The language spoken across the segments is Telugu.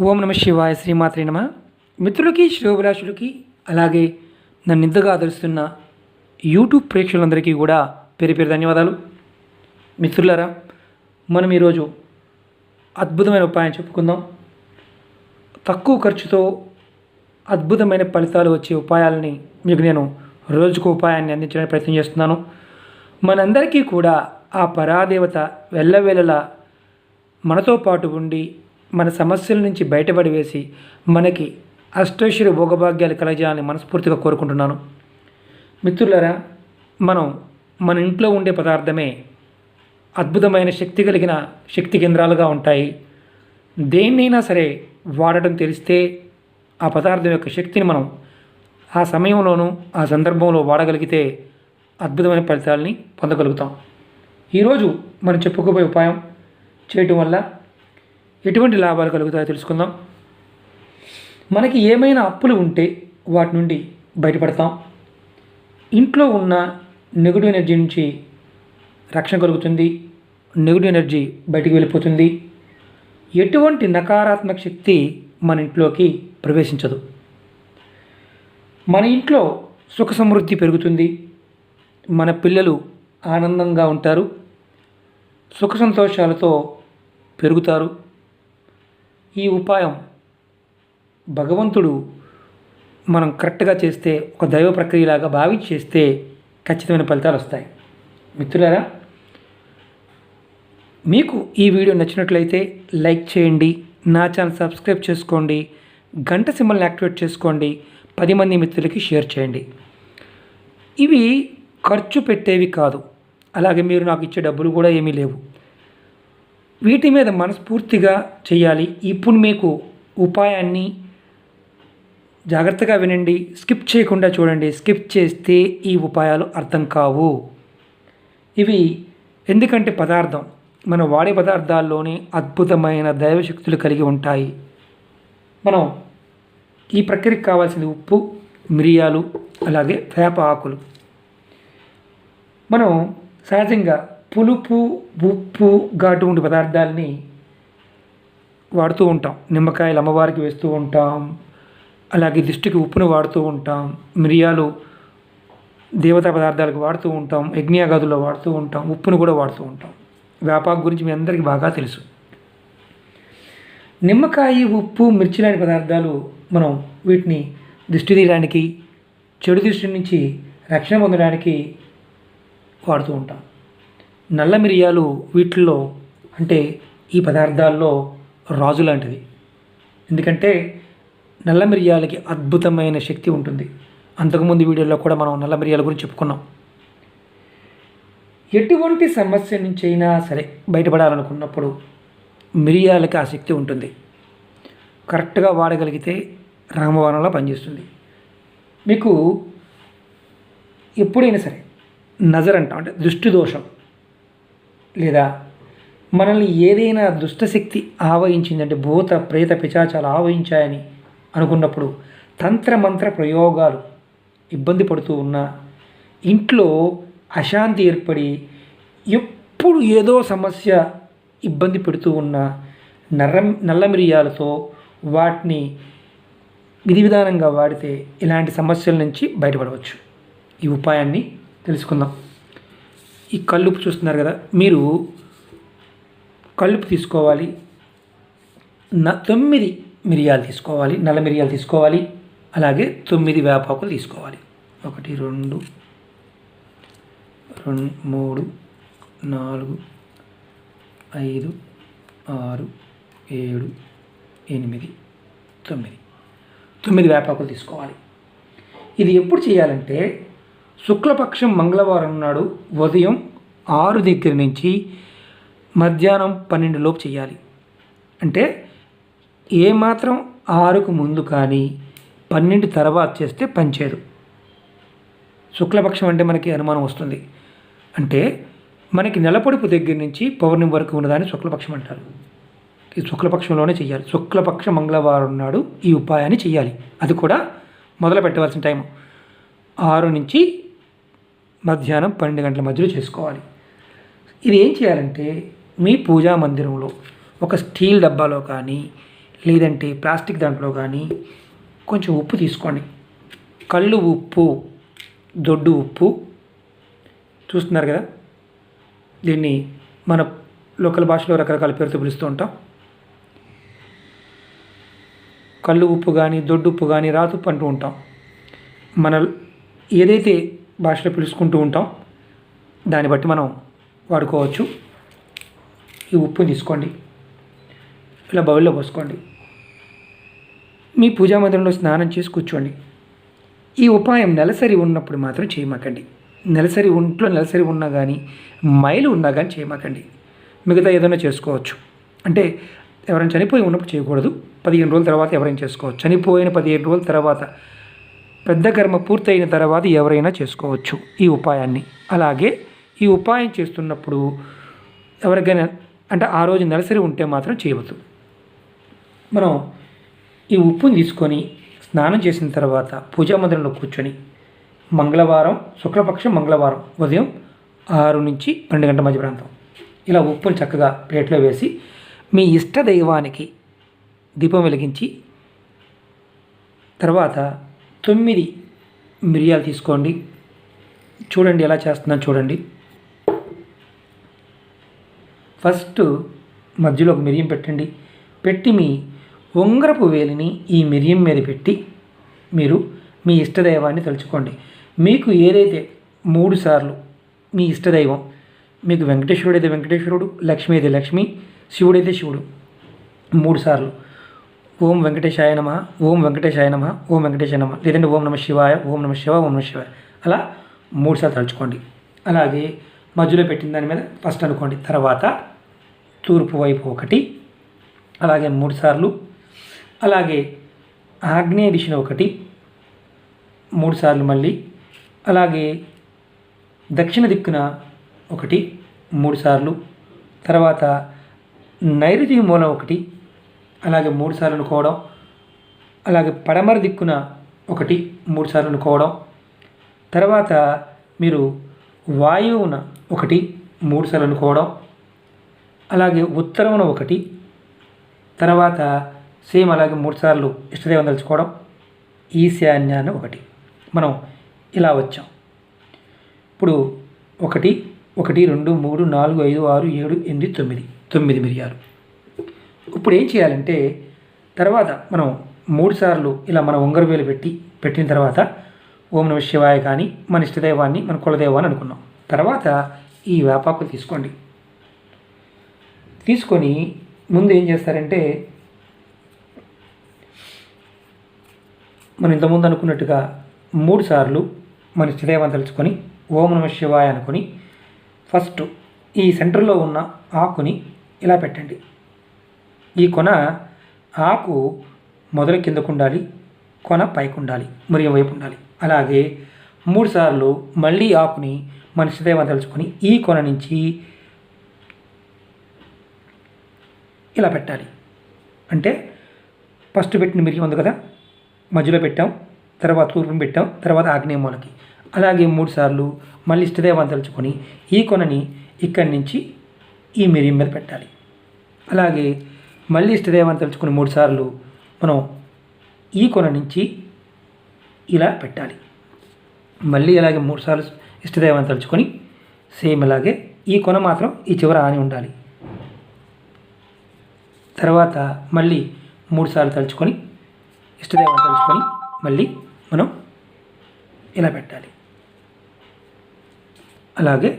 ఓం నమ శివాయ శ్రీమాత్రే నమ. మిత్రులకి శ్రేయోభిలాషులకి అలాగే నన్ను ఇంతగా ఆదరిస్తున్న యూట్యూబ్ ప్రేక్షకులందరికీ కూడా పేరు పేరు ధన్యవాదాలు. మిత్రులారా, మనం ఈరోజు అద్భుతమైన ఉపాయం చెప్పుకుందాం. తక్కువ ఖర్చుతో అద్భుతమైన ఫలితాలు వచ్చే ఉపాయాలని మీకు నేను రోజుకు ఉపాయాన్ని అందించడానికి ప్రయత్నం చేస్తున్నాను. మనందరికీ కూడా ఆ పరాదేవత వెళ్ళవేళలా మనతో పాటు ఉండి మన సమస్యల నుంచి బయటపడి వేసి మనకి అష్టైశ్వర్య భోగభాగ్యాలు కలగజేయాలని మనస్ఫూర్తిగా కోరుకుంటున్నాను. మిత్రులారా, మన ఇంట్లో ఉండే పదార్థమే అద్భుతమైన శక్తి కలిగిన శక్తి కేంద్రాలుగా ఉంటాయి. దేన్నైనా సరే వాడటం తెలిస్తే ఆ పదార్థం యొక్క శక్తిని మనం ఆ సమయంలోనూ ఆ సందర్భంలో వాడగలిగితే అద్భుతమైన ఫలితాలని పొందగలుగుతాం. ఈరోజు మనం చెప్పుకోబోయే ఉపాయం చేయటం వల్ల ఎటువంటి లాభాలు కలుగుతాయో తెలుసుకుందాం. మనకి ఏమైనా అప్పులు ఉంటే వాటి నుండి బయటపడతాం. ఇంట్లో ఉన్న నెగిటివ్ ఎనర్జీ నుంచి రక్షణ కలుగుతుంది. నెగిటివ్ ఎనర్జీ బయటికి వెళ్ళిపోతుంది. ఎటువంటి నకారాత్మక శక్తి మన ఇంట్లోకి ప్రవేశించదు. మన ఇంట్లో సుఖ సమృద్ధి పెరుగుతుంది. మన పిల్లలు ఆనందంగా ఉంటారు. సుఖ సంతోషాలతో పెరుగుతారు. ఈ ఉపాయం భగవంతుడు మనం కరెక్ట్గా చేస్తే, ఒక దైవ ప్రక్రియలాగా భావించి చేస్తే ఖచ్చితమైన ఫలితాలు వస్తాయి. మిత్రులారా, మీకు ఈ వీడియో నచ్చినట్లయితే లైక్ చేయండి, నా ఛానల్ సబ్స్క్రైబ్ చేసుకోండి, గంట సింబల్ని యాక్టివేట్ చేసుకోండి, 10 మంది మిత్రులకి షేర్ చేయండి. ఇవి ఖర్చు పెట్టేవి కాదు, అలాగే మీరు నాకు ఇచ్చే డబ్బులు కూడా ఏమీ లేవు. వీటి మీద మనస్ఫూర్తిగా చేయాలి. ఇప్పుడు మీకు ఉపాయాన్ని జాగ్రత్తగా వినండి, స్కిప్ చేయకుండా చూడండి. స్కిప్ చేస్తే ఈ ఉపాయాలు అర్థం కావు. ఇవి ఎందుకంటే మనం వాడే పదార్థాల్లోనే అద్భుతమైన దైవశక్తులు కలిగి ఉంటాయి. మనం ఈ ప్రక్రియకి కావాల్సింది ఉప్పు, మిరియాలు, అలాగే వేప ఆకులు. మనం సహజంగా పులుపు, ఉప్పు, ఘాటు ఉండే పదార్థాలని వాడుతూ ఉంటాం. నిమ్మకాయలు అమ్మవారికి వేస్తూ ఉంటాం. అలాగే దిష్టికి ఉప్పును వాడుతూ ఉంటాం. మిరియాలు దేవతా పదార్థాలకు వాడుతూ ఉంటాం. యజ్ఞయాగాదుల్లో వాడుతూ ఉంటాం. ఉప్పును కూడా వాడుతూ ఉంటాం. వేపాకు గురించి మీ అందరికీ బాగా తెలుసు. నిమ్మకాయ, ఉప్పు, మిర్చి లాంటి పదార్థాలు మనం వీటిని దిష్టి తీయడానికి, చెడు దృష్టి నుంచి రక్షణ పొందడానికి వాడుతూ ఉంటాం. నల్ల మిరియాలు వీటిల్లో అంటే ఈ పదార్థాల్లో రాజు లాంటిది. ఎందుకంటే నల్ల మిరియాలకి అద్భుతమైన శక్తి ఉంటుంది. అంతకుముందు వీడియోలో కూడా మనం నల్ల మిరియాల గురించి చెప్పుకున్నాం. ఎటువంటి సమస్య నుంచి అయినా సరే బయటపడాలనుకున్నప్పుడు మిరియాలకి ఆ శక్తి ఉంటుంది. కరెక్ట్గా వాడగలిగితే రామబాణంలా పనిచేస్తుంది. మీకు ఎప్పుడైనా సరే నజర్ అంటాం, అంటే దృష్టి దోషం, లేదా మనల్ని ఏదైనా దుష్టశక్తి ఆవహించిందంటే భూత ప్రేత పిశాచాలు ఆవహించాయని అనుకున్నప్పుడు తంత్రమంత్ర ప్రయోగాలు ఇబ్బంది పడుతూ ఉన్నా, ఇంట్లో అశాంతి ఏర్పడి ఎప్పుడు ఏదో సమస్య ఇబ్బంది పెడుతూ ఉన్న నల్ల మిరియాలతో వాటిని విధి విధానంగా వాడితే ఇలాంటి సమస్యల నుంచి బయటపడవచ్చు. ఈ ఉపాయాన్ని తెలుసుకుందాం. ఈ కల్లుపు చూస్తున్నారు కదా, మీరు కల్లుపు తీసుకోవాలి. 9 మిరియాలు తీసుకోవాలి, నల్ల మిరియాలు తీసుకోవాలి. అలాగే 9 వేపాకులు తీసుకోవాలి. 1 2 3 4 5 6 7 8 9 వేపాకులు తీసుకోవాలి. ఇది ఎప్పుడు చేయాలంటే శుక్లపక్షం మంగళవారం నాడు ఉదయం 6 దగ్గర నుంచి మధ్యాహ్నం 12 లోపు చేయాలి. అంటే ఏమాత్రం 6కు ముందు కానీ 12 తర్వాత చేస్తే పనిచేయదు. శుక్లపక్షం అంటే మనకి అనుమానం వస్తుంది. అంటే మనకి నెలపొడుపు దగ్గర నుంచి పౌర్ణమి వరకు ఉన్నదాన్ని శుక్లపక్షం అంటారు. ఈ శుక్లపక్షంలోనే చేయాలి. శుక్లపక్ష మంగళవారం నాడు ఈ ఉపాయాన్ని చేయాలి. అది కూడా మొదలు పెట్టవలసిన టైం 6 నుంచి మధ్యాహ్నం 12 గంటల మధ్యలో చేసుకోవాలి. ఇది ఏం చేయాలంటే మీ పూజా మందిరంలో ఒక స్టీల్ డబ్బాలో కానీ లేదంటే ప్లాస్టిక్ దాంట్లో కానీ కొంచెం ఉప్పు తీసుకోండి. కళ్ళు ఉప్పు, దొడ్డు ఉప్పు చూస్తున్నారు కదా. దీన్ని మన లోకల్ భాషలో రకరకాల పేరుతో పిలుస్తూ ఉంటాం. కళ్ళు ఉప్పు కానీ, దొడ్డు ఉప్పు కానీ, రాతుప్పు అంటూ ఉంటాం. మన ఏదైతే భాషలో పిలుచుకుంటూ ఉంటాం దాన్ని బట్టి మనం వాడుకోవచ్చు. ఈ ఉప్పుని తీసుకోండి, ఇలా బౌల్లో పోసుకోండి. మీ పూజా మందిరంలో స్నానం చేసి కూర్చోండి. ఈ ఉపాయం నెలసరి ఉన్నప్పుడు మాత్రం చేయమాకండి. ఒంట్లో నెలసరి ఉన్నా కానీ, మైలు ఉన్నా కానీ చేయమాకండి. మిగతా ఏదైనా చేసుకోవచ్చు. అంటే ఎవరైనా చనిపోయి ఉన్నప్పుడు చేయకూడదు. 15 రోజుల తర్వాత ఎవరైనా చేసుకోవచ్చు. చనిపోయిన 15 రోజుల తర్వాత, పెద్ద కర్మ పూర్తయిన తర్వాత ఎవరైనా చేసుకోవచ్చు ఈ ఉపాయాన్ని. అలాగే ఈ ఉపాయం చేస్తున్నప్పుడు ఎవరికైనా అంటే ఆ రోజు నెలసరి ఉంటే మాత్రం చేయవద్దు. మనం ఈ ఉప్పుని తీసుకొని స్నానం చేసిన తర్వాత పూజా మందిరంలో కూర్చొని మంగళవారం, శుక్లపక్షం మంగళవారం ఉదయం 6 నుంచి 12 గంటల మధ్య ప్రాంతం ఇలా ఉప్పుని చక్కగా ప్లేట్లో వేసి మీ ఇష్ట దైవానికి దీపం వెలిగించి తర్వాత 9 మిరియాలు తీసుకోండి. చూడండి ఎలా చేస్తున్నాను చూడండి. ఫస్ట్ మధ్యలో ఒక మిరియం పెట్టండి. పెట్టి మీ ఉంగరపు వేలిని ఈ మిరియం మీద పెట్టి మీరు మీ ఇష్టదైవాన్ని తలుచుకోండి. మీకు ఏదైతే 3 సార్లు మీ ఇష్టదైవం, మీకు వెంకటేశ్వరుడు అయితే వెంకటేశ్వరుడు, లక్ష్మి అయితే లక్ష్మి, శివుడైతే శివుడు 3 సార్లు ఓం వెంకటేశాయ నమః, ఓం వెంకటేశాయ నమః, ఓం వెంకటేశాయ నమః, లేదంటే ఓం నమః శివాయ, ఓం నమః శివాయ, ఓం నమః శివాయ అలా 3 సార్లు తలుచుకోండి. అలాగే మధ్యలో పెట్టిన దాని మీద ఫస్ట్ అనుకోండి. తర్వాత తూర్పు వైపు 1, అలాగే 3 సార్లు, అలాగే ఆగ్నేయ దిశన 1 3 సార్లు మళ్ళీ, అలాగే దక్షిణ దిక్కున 1 3 సార్లు, తర్వాత నైరుతి మూలం 1 అలాగే 3 సార్లు అనుకోవడం, అలాగే పడమర దిక్కున 1 3 సార్లు అనుకోవడం, తర్వాత మీరు వాయువున 1 3 సార్లు అనుకోవడం, అలాగే ఉత్తరమున 1, తర్వాత సేమ్ అలాగే 3 సార్లు ఇష్టదైవం తలుచుకోవడం, ఈశాన్యాన్ని 1. మనం ఇలా వచ్చాం. ఇప్పుడు 1 1 2 3 4 5 6 7 8 9 మిరియాలు. ఇప్పుడు ఏం చేయాలంటే తర్వాత మనం 3 సార్లు ఇలా మన ఉంగరం వేలు పెట్టిన తర్వాత ఓం నమః శివాయ కానీ మన ఇష్టదైవాన్ని మన కులదైవాన్ని అనుకున్నాం. తర్వాత ఈ వేపాకులు తీసుకోండి. తీసుకొని ముందు ఏం చేస్తారంటే మనం ఇంతకుముందు అనుకున్నట్టుగా 3 సార్లు మన ఇష్టదైవాన్ని తలుచుకొని ఓం నమః శివాయ అనుకొని ఫస్ట్ ఈ సెంటర్లో ఉన్న ఆకుని ఇలా పెట్టండి. ఈ కొన ఆకు మొదలు కిందకు ఉండాలి, కొన పైకి ఉండాలి, మరియు వైపు ఉండాలి. అలాగే 3 సార్లు మళ్ళీ ఆకుని మన ఇష్టదైవాన్ని తలుచుకొని ఈ కొన నుంచి ఇలా పెట్టాలి. అంటే ఫస్ట్ పెట్టిన మిరియం ఉంది కదా, మధ్యలో పెట్టాం, తర్వాత తూర్పుని పెట్టాం, తర్వాత ఆగ్నేయ మూలకి. అలాగే 3 సార్లు మళ్ళీ ఇష్టదైవాన్ని తలుచుకొని ఈ కొనని ఇక్కడి నుంచి ఈ మిరియం మీద పెట్టాలి. అలాగే మళ్ళీ ఇష్టదైవాన్ని తలుచుకొని 3 సార్లు మనం ఈ కొన నుంచి ఇలా పెట్టాలి. మళ్ళీ అలాగే 3 సార్లు ఇష్టదైవాన్ని తలుచుకొని సేమ్ అలాగే ఈ కొన మాత్రం ఈ చివర ఆని ఉండాలి. తర్వాత మళ్ళీ 3 సార్లు తలుచుకొని ఇష్టదైవాన్ని తలుచుకొని మళ్ళీ మనం ఇలా పెట్టాలి. అలాగే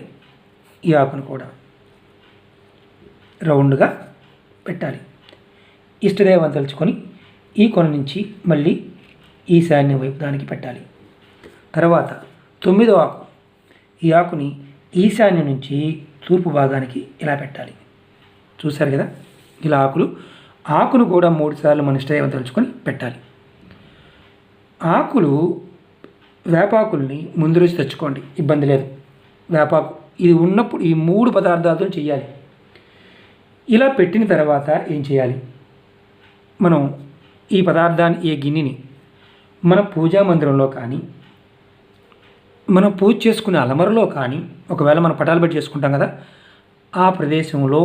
ఈ ఆకును కూడా రౌండ్గా పెట్టాలి. ఇష్టదైవాన్ని తలుచుకొని ఈ కొన నుంచి మళ్ళీ ఈశాన్య వైపు దానికి పెట్టాలి. తర్వాత 9వ ఆకు, ఈ ఆకుని ఈశాన్యం నుంచి తూర్పు భాగానికి ఇలా పెట్టాలి. చూశారు కదా ఇలా ఆకును కూడా 3 సార్లు మన ఇష్టదైవం తలుచుకొని పెట్టాలి. ఆకులు వేపాకుల్ని ముందు రోజు తెచ్చుకోండి, ఇబ్బంది లేదు. వేపాకు ఇది ఉన్నప్పుడు ఈ 3 పదార్థాలతో చేయాలి. ఇలా పెట్టిన తర్వాత ఏం చేయాలి, మనం ఈ పదార్థాన్ని ఈ గిన్నెని మన పూజా మందిరంలో కానీ మనం పూజ చేసుకునే అలమరలో కానీ, ఒకవేళ మనం పటాలు పెట్టి చేసుకుంటాం కదా, ఆ ప్రదేశంలో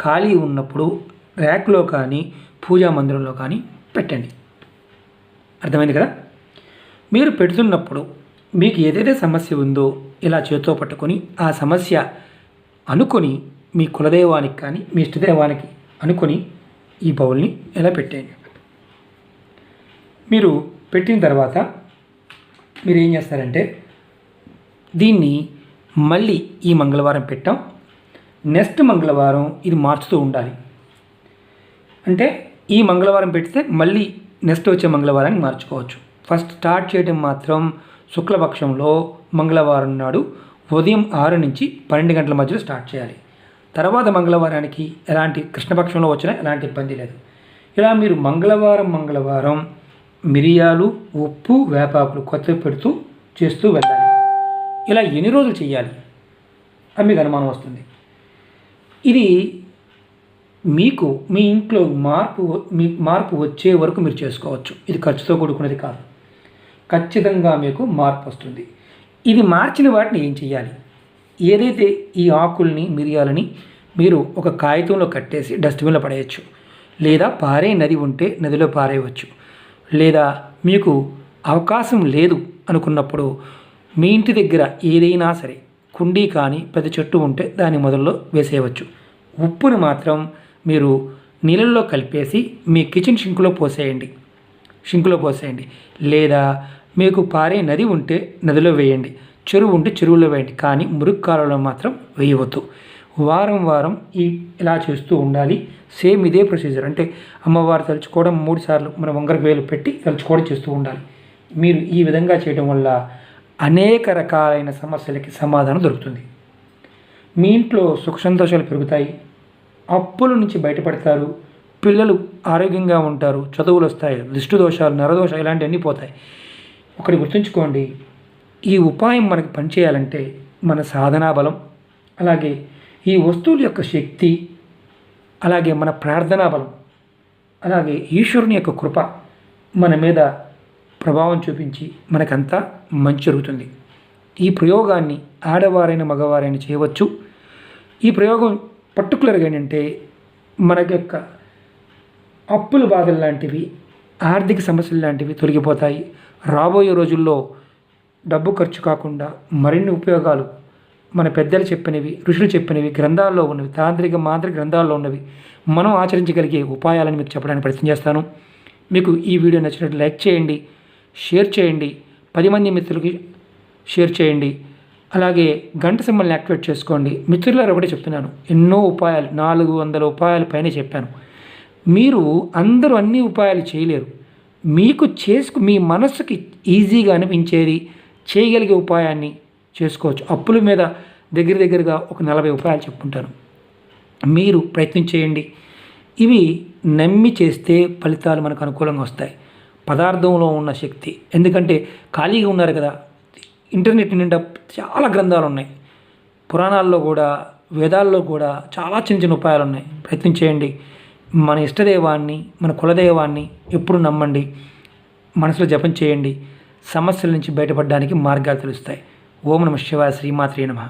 ఖాళీ ఉన్నప్పుడు ర్యాక్లో కానీ పూజా మందిరంలో కానీ పెట్టండి. అర్థమైంది కదా? మీరు పెడుతున్నప్పుడు మీకు ఏదైతే సమస్య ఉందో ఇలా చేతితో పట్టుకొని ఆ సమస్య అనుకొని మీ కులదైవానికి కానీ మీ ఇష్టదైవానికి అనుకొని ఈ బౌల్ని ఇలా పెట్టేయండి. మీరు పెట్టిన తర్వాత మీరు ఏం చేస్తారంటే దీన్ని మళ్ళీ ఈ మంగళవారం పెట్టాం, నెక్స్ట్ మంగళవారం ఇది మార్చుతూ ఉండాలి. అంటే ఈ మంగళవారం పెడితే మళ్ళీ నెక్స్ట్ వచ్చే మంగళవారానికి మార్చుకోవచ్చు. ఫస్ట్ స్టార్ట్ చేయడం మాత్రం శుక్లపక్షంలో మంగళవారం నాడు ఉదయం 6 నుంచి 12 గంటల మధ్యలో స్టార్ట్ చేయాలి. తర్వాత మంగళవారానికి ఎలాంటి కృష్ణపక్షంలో వచ్చినా ఎలాంటి ఇబ్బంది లేదు. ఇలా మీరు మంగళవారం మిరియాలు, ఉప్పు, వేపాకులు కొత్తవి పెడుతూ చేస్తూ వెళ్ళాలి. ఇలా ఎన్ని రోజులు చేయాలి అని మీకు అనుమానం వస్తుంది. ఇది మీకు మీ ఇంట్లో మార్పు వచ్చే వరకు మీరు చేసుకోవచ్చు. ఇది ఖర్చుతో కూడుకున్నది కాదు. ఖచ్చితంగా మీకు మార్పు వస్తుంది. ఇది మార్చిన వాటిని ఏం చేయాలి? ఏదైతే ఈ ఆకుల్ని మిరియాలని మీరు ఒక కాగితంలో కట్టేసి డస్ట్బిన్లో పడేయచ్చు, లేదా పారే నది ఉంటే నదిలో పారేయవచ్చు, లేదా మీకు అవకాశం లేదు అనుకున్నప్పుడు మీ ఇంటి దగ్గర ఏదైనా సరే కుండీ కానీ పెద్ద చెట్టు ఉంటే దాని మొదల్లో వేసేయవచ్చు. ఉప్పుని మాత్రం మీరు నీళ్ళల్లో కలిపేసి మీ కిచెన్ షింకులో పోసేయండి, లేదా మీకు పారే నది ఉంటే నదిలో వేయండి, చెరువు ఉంటే చెరువులో వేయండి. కానీ మురుగు కాలంలో మాత్రం వేయవద్దు. వారం ఇలా చేస్తూ ఉండాలి. సేమ్ ఇదే ప్రొసీజర్. అంటే అమ్మవారు తలుచుకోవడం 3 సార్లు మన వంగరకు వేలు పెట్టి తలుచుకోవడం చేస్తూ ఉండాలి. మీరు ఈ విధంగా చేయడం వల్ల అనేక రకాలైన సమస్యలకి సమాధానం దొరుకుతుంది. మీ ఇంట్లో సుఖ సంతోషాలు పెరుగుతాయి, అప్పుల నుంచి బయటపడతారు, పిల్లలు ఆరోగ్యంగా ఉంటారు, చదువులు వస్తాయి, దిష్టి దోషాలు, నరదోషాలు ఇలాంటివన్నీ పోతాయి. ఒకటి గుర్తుంచుకోండి, ఈ ఉపాయం మనకి పనిచేయాలంటే మన సాధనా బలం, అలాగే ఈ వస్తువుల యొక్క శక్తి, అలాగే మన ప్రార్థనా బలం, అలాగే ఈశ్వరుని యొక్క కృప మన మీద ప్రభావం చూపించి మనకంతా మంచి జరుగుతుంది. ఈ ప్రయోగాన్ని ఆడవారైన మగవారైన చేయవచ్చు. ఈ ప్రయోగం పర్టికులర్గా ఏంటంటే మన యొక్క అప్పుల బాధలు లాంటివి, ఆర్థిక సమస్యలు లాంటివి తొలగిపోతాయి. రాబోయే రోజుల్లో డబ్బు ఖర్చు కాకుండా మరిన్ని ఉపయోగాలు మన పెద్దలు చెప్పినవి, ఋషులు చెప్పినవి, గ్రంథాల్లో ఉన్నవి, తాంత్రిక మాంత్రిక గ్రంథాల్లో ఉన్నవి మనం ఆచరించగలిగే ఉపాయాలను మీకు చెప్పడానికి ప్రయత్నం చేస్తాను. మీకు ఈ వీడియో నచ్చినట్టు లైక్ చేయండి, షేర్ చేయండి, 10 మంది మిత్రులకి షేర్ చేయండి. అలాగే గంట సింబల్ని యాక్టివేట్ చేసుకోండి. మిత్రులారు ఒకటే చెప్తున్నాను, ఎన్నో ఉపాయాలు 400 ఉపాయాల పైన చెప్పాను. మీరు అందరూ అన్ని ఉపాయాలు చేయలేరు. మీకు మీ మనసుకి ఈజీగా అనిపించేది చేయగలిగే ఉపాయాన్ని చేసుకోవచ్చు. అప్పుల మీద దగ్గరగా ఒక 40 ఉపాయాలు చెప్పుకుంటాను. మీరు ప్రయత్నం చేయండి. ఇవి నమ్మి చేస్తే ఫలితాలు మనకు అనుకూలంగా వస్తాయి. పదార్థంలో ఉన్న శక్తి, ఎందుకంటే ఖాళీగా ఉన్నారు కదా, ఇంటర్నెట్ నిండా చాలా గ్రంథాలు ఉన్నాయి, పురాణాల్లో కూడా వేదాల్లో కూడా చాలా చిన్న ఉపాయాలు ఉన్నాయి. ప్రయత్నం చేయండి. మన ఇష్టదైవాన్ని, మన కులదైవాన్ని ఎప్పుడు నమ్మండి, మనసులో జపం చేయండి. సమస్యల నుంచి బయటపడడానికి మార్గాలు తెలుస్తాయి. ఓం నమః శివాయ. శ్రీమాత్రే నమః.